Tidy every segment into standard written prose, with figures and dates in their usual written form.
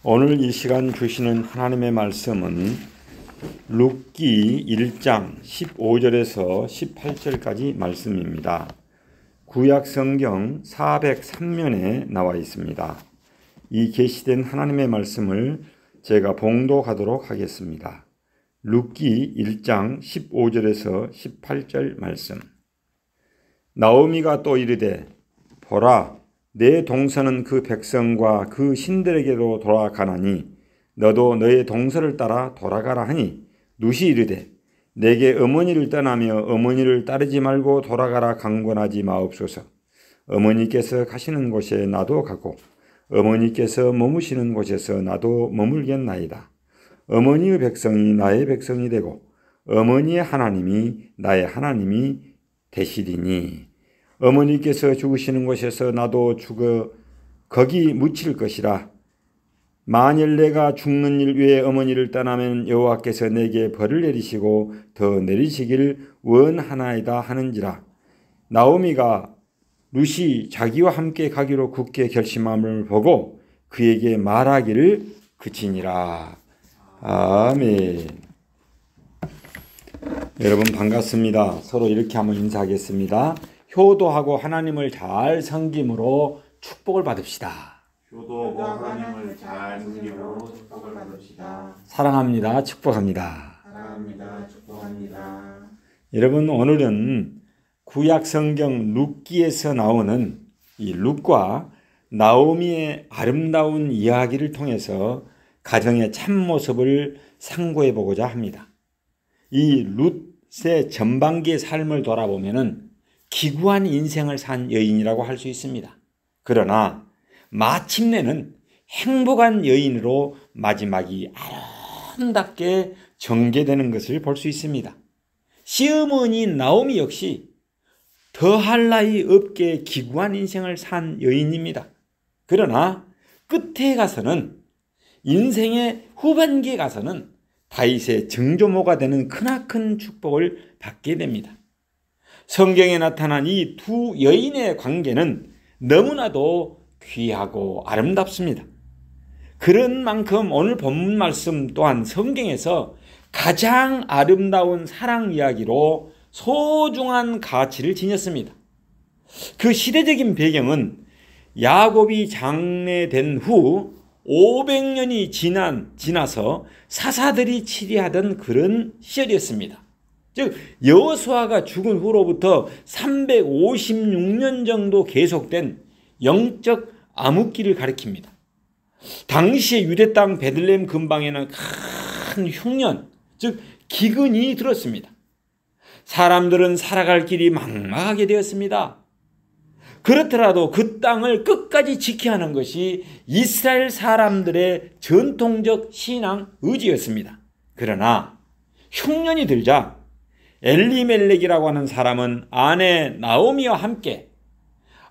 오늘 이 시간 주시는 하나님의 말씀은 룻기 1장 15절에서 18절까지 말씀입니다. 구약 성경 403면에 나와 있습니다. 이 계시된 하나님의 말씀을 제가 봉독하도록 하겠습니다. 룻기 1장 15절에서 18절 말씀. 나오미가 또 이르되 보라, 내 동서는 그 백성과 그 신들에게로 돌아가나니 너도 너의 동서를 따라 돌아가라 하니 룻이 이르되 내게 어머니를 떠나며 어머니를 따르지 말고 돌아가라 강권하지 마옵소서. 어머니께서 가시는 곳에 나도 가고 어머니께서 머무시는 곳에서 나도 머물겠나이다. 어머니의 백성이 나의 백성이 되고 어머니의 하나님이 나의 하나님이 되시리니 어머니께서 죽으시는 곳에서 나도 죽어 거기 묻힐 것이라. 만일 내가 죽는 일 위에 어머니를 떠나면 여호와께서 내게 벌을 내리시고 더 내리시길 원하나이다 하는지라. 나오미가 룻이 자기와 함께 가기로 굳게 결심함을 보고 그에게 말하기를 그치니라. 아멘. 여러분 반갑습니다. 서로 이렇게 한번 인사하겠습니다. 효도하고 하나님을 잘 섬김으로 축복을 받읍시다. 효도하고 하나님을 잘 섬김으로 축복을 받읍시다. 사랑합니다. 축복합니다. 사랑합니다. 축복합니다. 여러분 오늘은 구약 성경 룻기에서 나오는 이 룻과 나오미의 아름다운 이야기를 통해서 가정의 참모습을 상고해 보고자 합니다. 이 룻의 전반기의 삶을 돌아보면은 기구한 인생을 산 여인이라고 할 수 있습니다. 그러나 마침내는 행복한 여인으로 마지막이 아름답게 전개되는 것을 볼 수 있습니다. 시어머니 나오미 역시 더할 나위 없게 기구한 인생을 산 여인입니다. 그러나 끝에 가서는 인생의 후반기에 가서는 다윗의 증조모가 되는 크나큰 축복을 받게 됩니다. 성경에 나타난 이 두 여인의 관계는 너무나도 귀하고 아름답습니다. 그런 만큼 오늘 본문 말씀 또한 성경에서 가장 아름다운 사랑 이야기로 소중한 가치를 지녔습니다. 그 시대적인 배경은 야곱이 장래된 후 500년이 지나서 사사들이 치리하던 그런 시절이었습니다. 즉 여호수아가 죽은 후로부터 356년 정도 계속된 영적 암흑기를 가리킵니다. 당시의 유대 땅 베들레헴 근방에는 큰 흉년, 즉 기근이 들었습니다. 사람들은 살아갈 길이 막막하게 되었습니다. 그렇더라도 그 땅을 끝까지 지켜야 하는 것이 이스라엘 사람들의 전통적 신앙 의지였습니다. 그러나 흉년이 들자 엘리멜렉이라고 하는 사람은 아내 나오미와 함께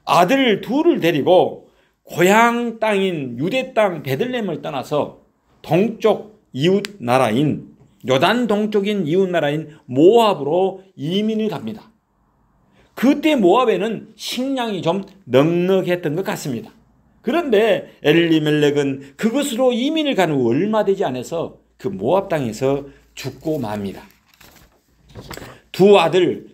아들 둘을 데리고 고향 땅인 유대 땅 베들레헴을 떠나서 동쪽 이웃 나라인 요단 동쪽인 이웃 나라인 모압으로 이민을 갑니다. 그때 모압에는 식량이 좀 넉넉했던 것 같습니다. 그런데 엘리멜렉은 그곳으로 이민을 간 후 얼마 되지 않아서 그 모압 땅에서 죽고 맙니다. 두 아들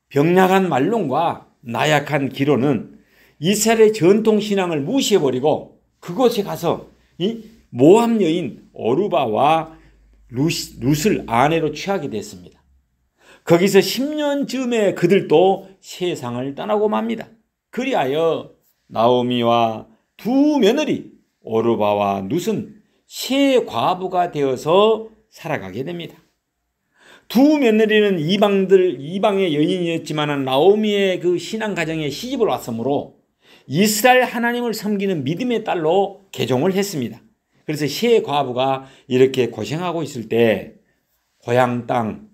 병약한 말론과 나약한 기로는 이스라엘의 전통신앙을 무시해버리고 그곳에 가서 이 모압 여인 오르바와 룻을 아내로 취하게 됐습니다. 거기서 10년쯤에 그들도 세상을 떠나고 맙니다. 그리하여 나오미와 두 며느리 오르바와 룻은 새 과부가 되어서 살아가게 됩니다. 두 며느리는 이방의 여인이었지만 나오미의 그 신앙 가정에 시집을 왔으므로 이스라엘 하나님을 섬기는 믿음의 딸로 개종을 했습니다. 그래서 새 과부가 이렇게 고생하고 있을 때 고향 땅,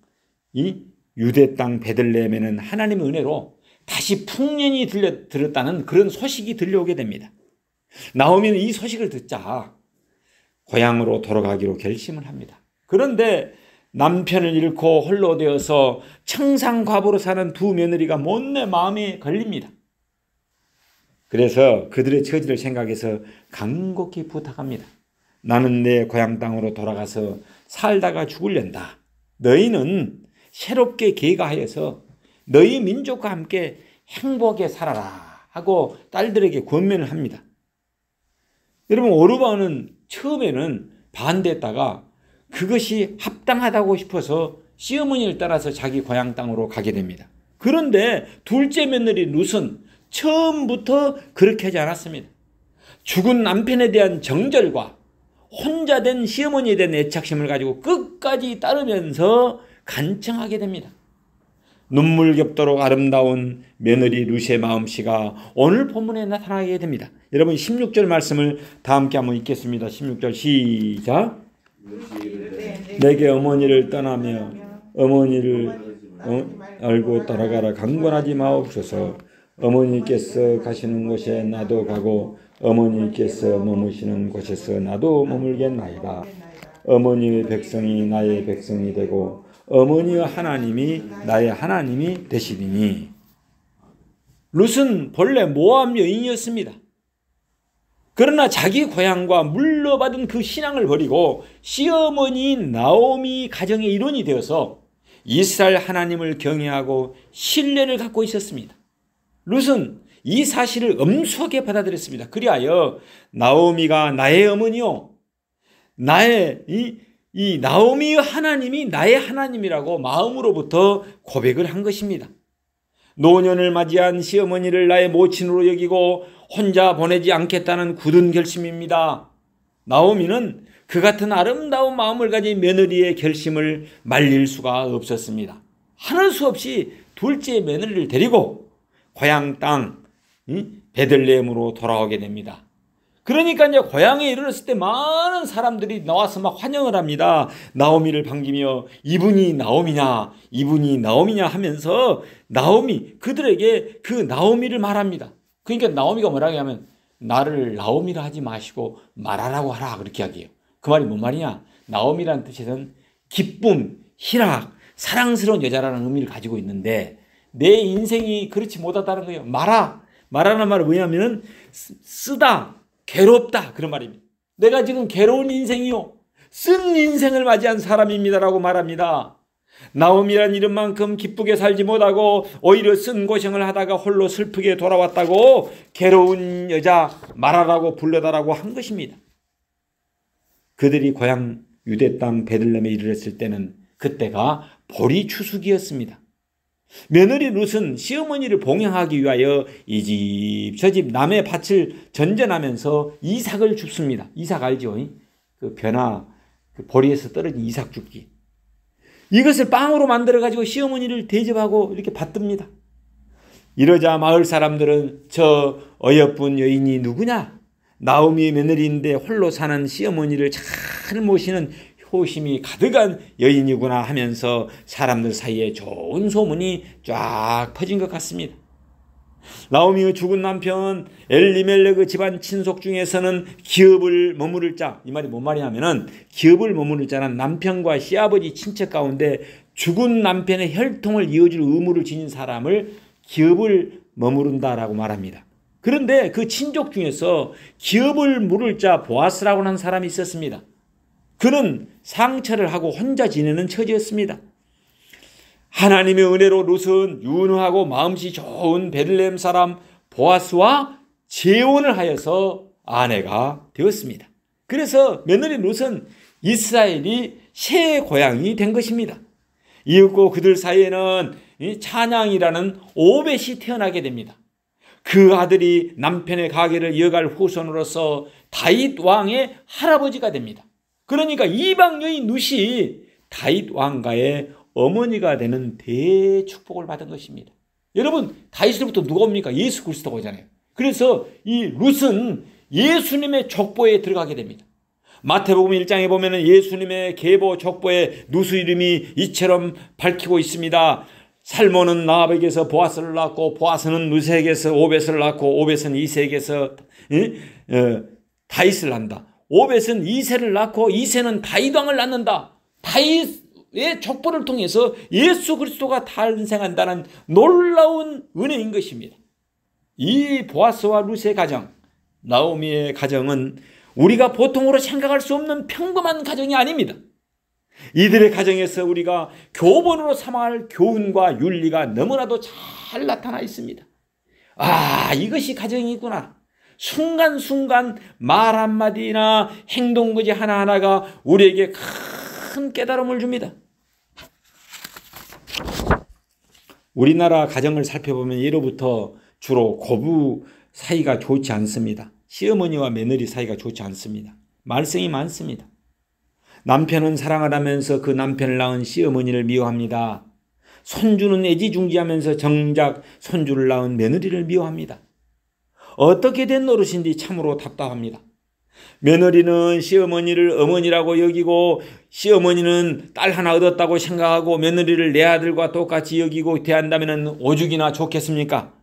이 유대 땅 베들레헴에는 하나님의 은혜로 다시 풍년이 들었다는 그런 소식이 들려오게 됩니다. 나오미는 이 소식을 듣자 고향으로 돌아가기로 결심을 합니다. 그런데 남편을 잃고 홀로 되어서 청상과부로 사는 두 며느리가 못내 마음에 걸립니다. 그래서 그들의 처지를 생각해서 간곡히 부탁합니다. 나는 내 고향 땅으로 돌아가서 살다가 죽을련다. 너희는 새롭게 개가하여서 너희 민족과 함께 행복하게 살아라 하고 딸들에게 권면을 합니다. 여러분, 오르반은 처음에는 반대했다가 그것이 합당하다고 싶어서 시어머니를 따라서 자기 고향 땅으로 가게 됩니다. 그런데 둘째 며느리 룻은 처음부터 그렇게 하지 않았습니다. 죽은 남편에 대한 정절과 혼자 된 시어머니에 대한 애착심을 가지고 끝까지 따르면서 간청하게 됩니다. 눈물겹도록 아름다운 며느리 룻의 마음씨가 오늘 본문에 나타나게 됩니다. 여러분 16절 말씀을 다 함께 한번 읽겠습니다. 16절 시작. 내게 어머니를 떠나며 어머니를 알고 따라가라. 강권하지 마옵소서. 어머니께서 가시는 곳에 나도 가고 어머니께서 머무시는 곳에서 나도 머물겠나이다. 어머니의 백성이 나의 백성이 되고 어머니의 하나님이 나의 하나님이 되시리니. 룻은 본래 모압 여인이었습니다. 그러나 자기 고향과 물려받은 그 신앙을 버리고 시어머니 나오미 가정의 일원이 되어서 이스라엘 하나님을 경외하고 신뢰를 갖고 있었습니다. 룻은 이 사실을 엄숙하게 받아들였습니다. 그리하여 나오미가 나의 어머니요, 나의 이 나오미의 하나님이 나의 하나님이라고 마음으로부터 고백을 한 것입니다. 노년을 맞이한 시어머니를 나의 모친으로 여기고 혼자 보내지 않겠다는 굳은 결심입니다. 나오미는 그 같은 아름다운 마음을 가진 며느리의 결심을 말릴 수가 없었습니다. 하는 수 없이 둘째 며느리를 데리고 고향 땅 베들레헴으로 돌아오게 됩니다. 그러니까 이제 고향에 이르렀을 때 많은 사람들이 나와서 막 환영을 합니다. 나오미를 반기며 이분이 나오미냐, 이분이 나오미냐 하면서 그들에게 그 나오미를 말합니다. 그러니까 나오미가 뭐라고 하면 나를 나오미라 하지 마시고 말하라고 하라 그렇게 하게요. 그 말이 뭔 말이냐? 나오미라는 뜻에서는 기쁨, 희락, 사랑스러운 여자라는 의미를 가지고 있는데 내 인생이 그렇지 못하다는 거예요. 말하는 말은 뭐냐면은 쓰다, 괴롭다 그런 말입니다. 내가 지금 괴로운 인생이요, 쓴 인생을 맞이한 사람입니다라고 말합니다. 나오미란 이름만큼 기쁘게 살지 못하고 오히려 쓴 고생을 하다가 홀로 슬프게 돌아왔다고 괴로운 여자 말하라고 불러달라고 한 것입니다. 그들이 고향 유대 땅 베들레헴에 이르렀을 때는 그때가 보리 추수기였습니다. 며느리 룻은 시어머니를 봉양하기 위하여 이 집 저 집 남의 밭을 전전하면서 이삭을 줍습니다. 이삭 알죠? 그 변화, 그 보리에서 떨어진 이삭 줍기. 이것을 빵으로 만들어가지고 시어머니를 대접하고 이렇게 받듭니다. 이러자 마을 사람들은 저 어여쁜 여인이 누구냐? 나오미의 며느리인데 홀로 사는 시어머니를 잘 모시는 효심이 가득한 여인이구나 하면서 사람들 사이에 좋은 소문이 쫙 퍼진 것 같습니다. 나오미의 죽은 남편 엘리멜렉의 집안 친속 중에서는 기업을 머무를 자, 이 말이 뭔 말이냐면은 기업을 머무를 자는 남편과 시아버지 친척 가운데 죽은 남편의 혈통을 이어줄 의무를 지닌 사람을 기업을 머무른다라고 말합니다. 그런데 그 친족 중에서 기업을 물을 자 보아스라고 하는 사람이 있었습니다. 그는 상처를 하고 혼자 지내는 처지였습니다. 하나님의 은혜로 룻은 유능하고 마음씨 좋은 베들레헴 사람 보아스와 재혼을 하여서 아내가 되었습니다. 그래서 며느리 룻은 이스라엘이 새 고향이 된 것입니다. 이윽고 그들 사이에는 찬양이라는 오벳이 태어나게 됩니다. 그 아들이 남편의 가계를 이어갈 후손으로서 다윗 왕의 할아버지가 됩니다. 그러니까 이방 여인 룻이 다윗 왕가의 어머니가 되는 대축복을 받은 것입니다. 여러분, 다윗으로부터 누가 옵니까? 예수 그리스도가 오잖아요. 그래서 이 룻은 예수님의 족보에 들어가게 됩니다. 마태복음 1장에 보면 예수님의 계보 족보에 룻의 이름이 이처럼 밝히고 있습니다. 살몬은 나합에게서 보아스를 낳고 보아스는 룻에게서 오벳을 낳고 오벳은 이새에게서 다윗을 낳는다. 오벳은 이새를 낳고 이새는 다윗 왕을 낳는다. 다윗의 족보를 통해서 예수 그리스도가 탄생한다는 놀라운 은혜인 것입니다. 이 보아스와 룻의 가정, 나오미의 가정은 우리가 보통으로 생각할 수 없는 평범한 가정이 아닙니다. 이들의 가정에서 우리가 교본으로 삼아할 교훈과 윤리가 너무나도 잘 나타나 있습니다. 아, 이것이 가정이구나. 순간순간 말 한마디나 행동거지 하나하나가 우리에게 큰 깨달음을 줍니다. 우리나라 가정을 살펴보면 예로부터 주로 고부 사이가 좋지 않습니다. 시어머니와 며느리 사이가 좋지 않습니다. 말썽이 많습니다. 남편은 사랑을 하면서 그 남편을 낳은 시어머니를 미워합니다. 손주는 애지중지하면서 정작 손주를 낳은 며느리를 미워합니다. 어떻게 된 노릇인지 참으로 답답합니다. 며느리는 시어머니를 어머니라고 여기고 시어머니는 딸 하나 얻었다고 생각하고 며느리를 내 아들과 똑같이 여기고 대한다면 오죽이나 좋겠습니까?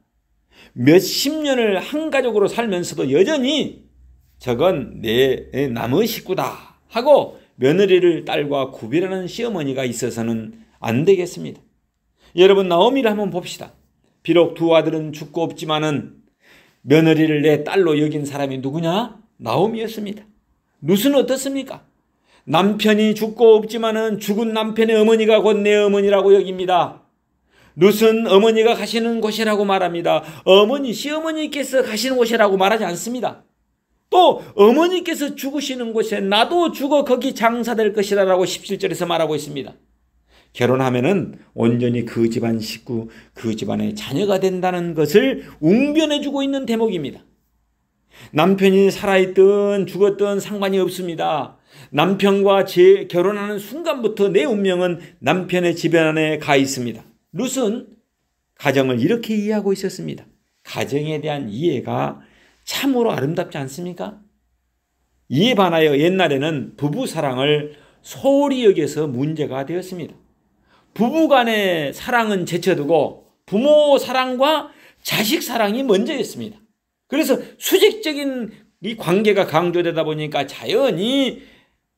몇십 년을 한 가족으로 살면서도 여전히 저건 내 남의 식구다 하고 며느리를 딸과 구별하는 시어머니가 있어서는 안 되겠습니다. 여러분, 나오미를 한번 봅시다. 비록 두 아들은 죽고 없지만은 며느리를 내 딸로 여긴 사람이 누구냐? 나오미였습니다. 룻은 어떻습니까? 남편이 죽고 없지만은 죽은 남편의 어머니가 곧 내 어머니라고 여깁니다. 룻은 어머니가 가시는 곳이라고 말합니다. 어머니, 시어머니께서 가시는 곳이라고 말하지 않습니다. 또 어머니께서 죽으시는 곳에 나도 죽어 거기 장사될 것이라 라고 17절에서 말하고 있습니다. 결혼하면은 온전히 그 집안 식구, 그 집안의 자녀가 된다는 것을 웅변해주고 있는 대목입니다. 남편이 살아있든 죽었든 상관이 없습니다. 남편과 결혼하는 순간부터 내 운명은 남편의 집안에 가 있습니다. 룻은 가정을 이렇게 이해하고 있었습니다. 가정에 대한 이해가 참으로 아름답지 않습니까? 이에 반하여 옛날에는 부부 사랑을 소홀히 여겨서 문제가 되었습니다. 부부 간의 사랑은 제쳐두고 부모 사랑과 자식 사랑이 먼저였습니다. 그래서 수직적인 이 관계가 강조되다 보니까 자연히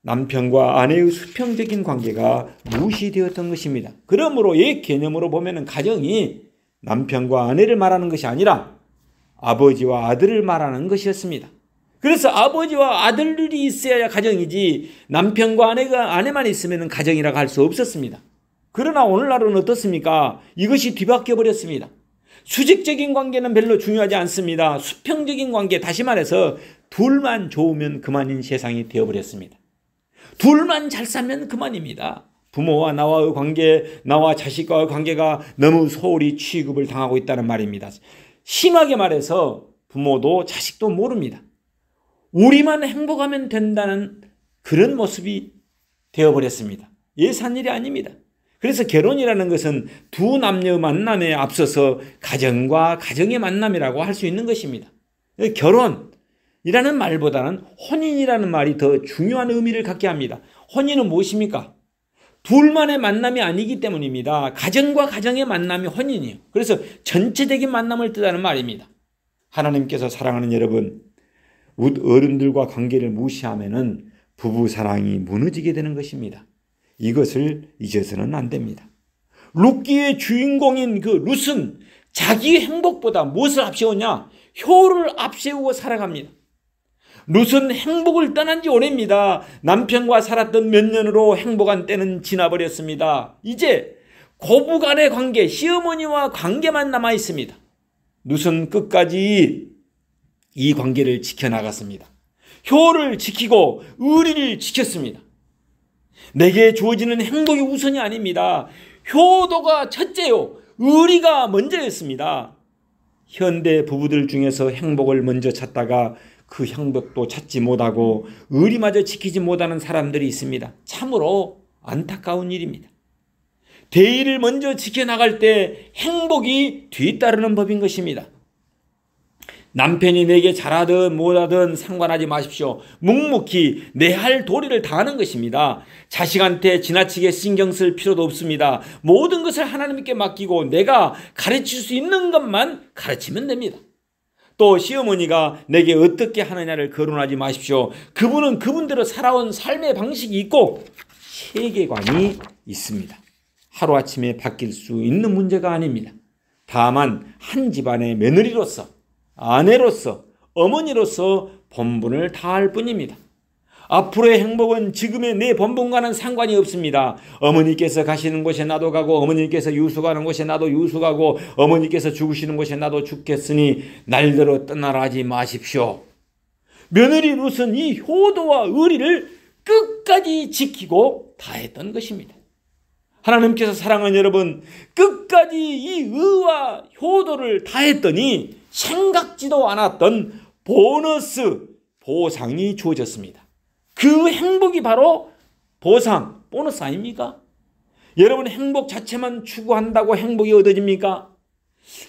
남편과 아내의 수평적인 관계가 무시되었던 것입니다. 그러므로 옛 개념으로 보면 가정이 남편과 아내를 말하는 것이 아니라 아버지와 아들을 말하는 것이었습니다. 그래서 아버지와 아들들이 있어야 가정이지 남편과 아내만 있으면 가정이라고 할 수 없었습니다. 그러나 오늘날은 어떻습니까? 이것이 뒤바뀌어 버렸습니다. 수직적인 관계는 별로 중요하지 않습니다. 수평적인 관계, 다시 말해서 둘만 좋으면 그만인 세상이 되어버렸습니다. 둘만 잘 살면 그만입니다. 부모와 나와의 관계, 나와 자식과의 관계가 너무 소홀히 취급을 당하고 있다는 말입니다. 심하게 말해서 부모도 자식도 모릅니다. 우리만 행복하면 된다는 그런 모습이 되어버렸습니다. 예산 일이 아닙니다. 그래서 결혼이라는 것은 두 남녀 만남에 앞서서 가정과 가정의 만남이라고 할 수 있는 것입니다. 결혼이라는 말보다는 혼인이라는 말이 더 중요한 의미를 갖게 합니다. 혼인은 무엇입니까? 둘만의 만남이 아니기 때문입니다. 가정과 가정의 만남이 혼인이에요. 그래서 전체적인 만남을 뜻하는 말입니다. 하나님께서 사랑하는 여러분, 어른들과 관계를 무시하면은 부부 사랑이 무너지게 되는 것입니다. 이것을 잊어서는 안 됩니다. 룻기의 주인공인 그 룻은 자기의 행복보다 무엇을 앞세우냐? 효를 앞세우고 살아갑니다. 룻은 행복을 떠난 지 오래입니다. 남편과 살았던 몇 년으로 행복한 때는 지나버렸습니다. 이제 고부간의 관계, 시어머니와 관계만 남아 있습니다. 룻은 끝까지 이 관계를 지켜나갔습니다. 효를 지키고 의리를 지켰습니다. 내게 주어지는 행복이 우선이 아닙니다. 효도가 첫째요. 의리가 먼저였습니다. 현대 부부들 중에서 행복을 먼저 찾다가 그 행복도 찾지 못하고 의리마저 지키지 못하는 사람들이 있습니다. 참으로 안타까운 일입니다. 대의를 먼저 지켜나갈 때 행복이 뒤따르는 법인 것입니다. 남편이 내게 잘하든 못하든 상관하지 마십시오. 묵묵히 내 할 도리를 다하는 것입니다. 자식한테 지나치게 신경 쓸 필요도 없습니다. 모든 것을 하나님께 맡기고 내가 가르칠 수 있는 것만 가르치면 됩니다. 또 시어머니가 내게 어떻게 하느냐를 거론하지 마십시오. 그분은 그분대로 살아온 삶의 방식이 있고 세계관이 있습니다. 하루아침에 바뀔 수 있는 문제가 아닙니다. 다만 한 집안의 며느리로서, 아내로서, 어머니로서 본분을 다할 뿐입니다. 앞으로의 행복은 지금의 내 본분과는 상관이 없습니다. 어머니께서 가시는 곳에 나도 가고, 어머니께서 유수 가는 곳에 나도 유수 가고, 어머니께서 죽으시는 곳에 나도 죽겠으니 날더러 떠나라 하지 마십시오. 며느리 룻은 이 효도와 의리를 끝까지 지키고 다했던 것입니다. 하나님께서 사랑하는 여러분, 끝까지 이 의와 효도를 다했더니 생각지도 않았던 보너스, 보상이 주어졌습니다. 그 행복이 바로 보상, 보너스 아닙니까? 여러분, 행복 자체만 추구한다고 행복이 얻어집니까?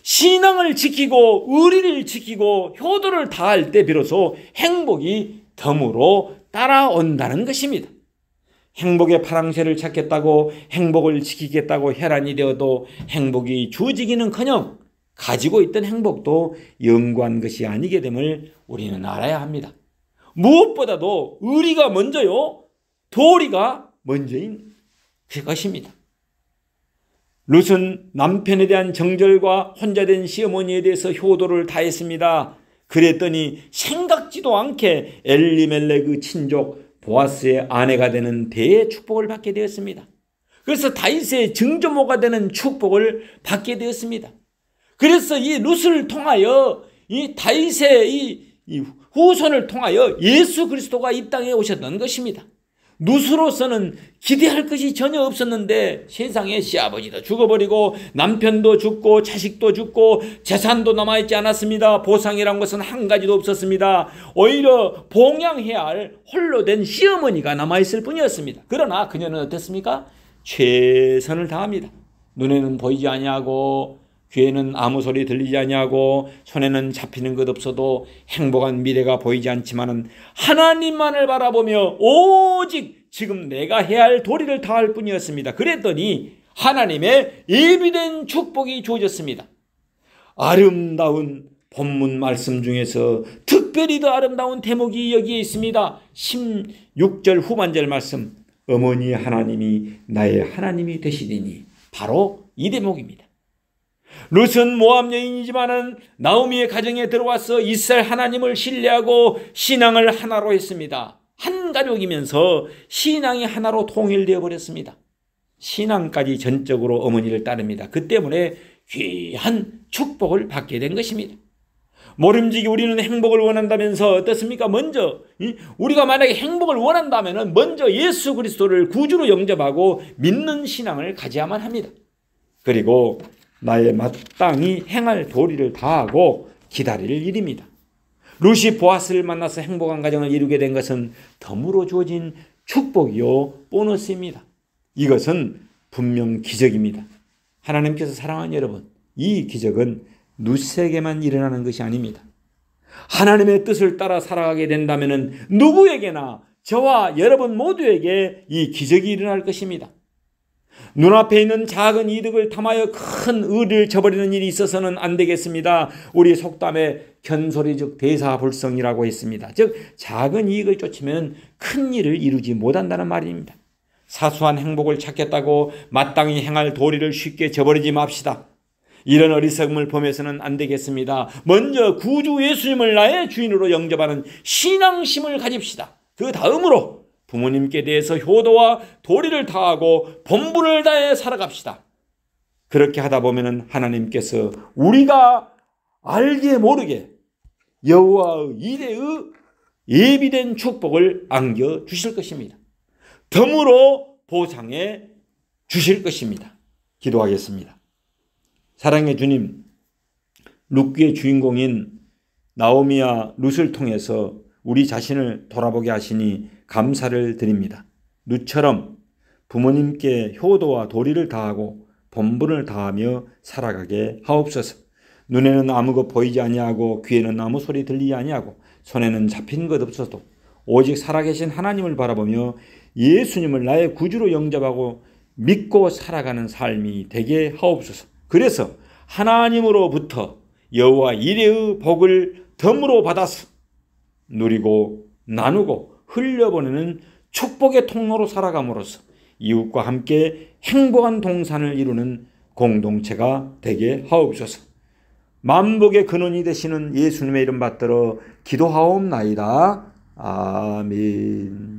신앙을 지키고 의리를 지키고 효도를 다할 때 비로소 행복이 덤으로 따라온다는 것입니다. 행복의 파랑새를 찾겠다고 행복을 지키겠다고 혈안이 되어도 행복이 주어지기는커녕 가지고 있던 행복도 영구한 것이 아니게 됨을 우리는 알아야 합니다. 무엇보다도 의리가 먼저요, 도리가 먼저인 그것입니다. 룻은 남편에 대한 정절과 혼자 된 시어머니에 대해서 효도를 다했습니다. 그랬더니 생각지도 않게 엘리멜렉의 친족 보아스의 아내가 되는 대의 축복을 받게 되었습니다. 그래서 다윗의 증조모가 되는 축복을 받게 되었습니다. 그래서 이 룻을 통하여 이 다윗의 이 후손을 통하여 예수 그리스도가 이 땅에 오셨던 것입니다. 룻으로서는 기대할 것이 전혀 없었는데 세상에 시아버지도 죽어버리고 남편도 죽고 자식도 죽고 재산도 남아있지 않았습니다. 보상이란 것은 한 가지도 없었습니다. 오히려 봉양해야 할 홀로 된 시어머니가 남아있을 뿐이었습니다. 그러나 그녀는 어땠습니까? 최선을 다합니다. 눈에는 보이지 아니하고 귀에는 아무 소리 들리지 아니하고 손에는 잡히는 것 없어도 행복한 미래가 보이지 않지만은 하나님만을 바라보며 오직 지금 내가 해야 할 도리를 다할 뿐이었습니다. 그랬더니 하나님의 예비된 축복이 주어졌습니다. 아름다운 본문 말씀 중에서 특별히 더 아름다운 대목이 여기에 있습니다. 16절 후반절 말씀, 어머니 하나님이 나의 하나님이 되시리니, 바로 이 대목입니다. 룻은 모압 여인이지만은 나오미의 가정에 들어와서 이스라엘 하나님을 신뢰하고 신앙을 하나로 했습니다. 한 가족이면서 신앙이 하나로 통일되어 버렸습니다. 신앙까지 전적으로 어머니를 따릅니다. 그 때문에 귀한 축복을 받게 된 것입니다. 모름지기 우리는 행복을 원한다면서 어떻습니까? 먼저 우리가 만약에 행복을 원한다면 먼저 예수 그리스도를 구주로 영접하고 믿는 신앙을 가져야만 합니다. 그리고 나의 마땅히 행할 도리를 다하고 기다릴 일입니다. 룻이 보아스를 만나서 행복한 가정을 이루게 된 것은 덤으로 주어진 축복이요 보너스입니다. 이것은 분명 기적입니다. 하나님께서 사랑하는 여러분, 이 기적은 룻에게만 일어나는 것이 아닙니다. 하나님의 뜻을 따라 살아가게 된다면 누구에게나, 저와 여러분 모두에게 이 기적이 일어날 것입니다. 눈앞에 있는 작은 이득을 탐하여 큰 의를 저버리는 일이 있어서는 안 되겠습니다. 우리 속담에 견소리즉 대사불성이라고 했습니다. 즉 작은 이익을 쫓으면 큰 일을 이루지 못한다는 말입니다. 사소한 행복을 찾겠다고 마땅히 행할 도리를 쉽게 저버리지 맙시다. 이런 어리석음을 범해서는 안 되겠습니다. 먼저 구주 예수님을 나의 주인으로 영접하는 신앙심을 가집시다. 그 다음으로 부모님께 대해서 효도와 도리를 다하고 본분을 다해 살아갑시다. 그렇게 하다 보면 하나님께서 우리가 알게 모르게 여호와의 이레의 예비된 축복을 안겨주실 것입니다. 덤으로 보상해 주실 것입니다. 기도하겠습니다. 사랑의 주님, 룻기의 주인공인 나오미와 룻을 통해서 우리 자신을 돌아보게 하시니 감사를 드립니다. 룻처럼 부모님께 효도와 도리를 다하고 본분을 다하며 살아가게 하옵소서. 눈에는 아무것 보이지 아니하고 귀에는 아무 소리 들리지 아니하고 손에는 잡힌 것 없어도 오직 살아계신 하나님을 바라보며 예수님을 나의 구주로 영접하고 믿고 살아가는 삶이 되게 하옵소서. 그래서 하나님으로부터 여호와 이레의 복을 덤으로 받아서 누리고 나누고 흘려보내는 축복의 통로로 살아감으로써 이웃과 함께 행복한 동산을 이루는 공동체가 되게 하옵소서. 만복의 근원이 되시는 예수님의 이름 받들어 기도하옵나이다. 아멘.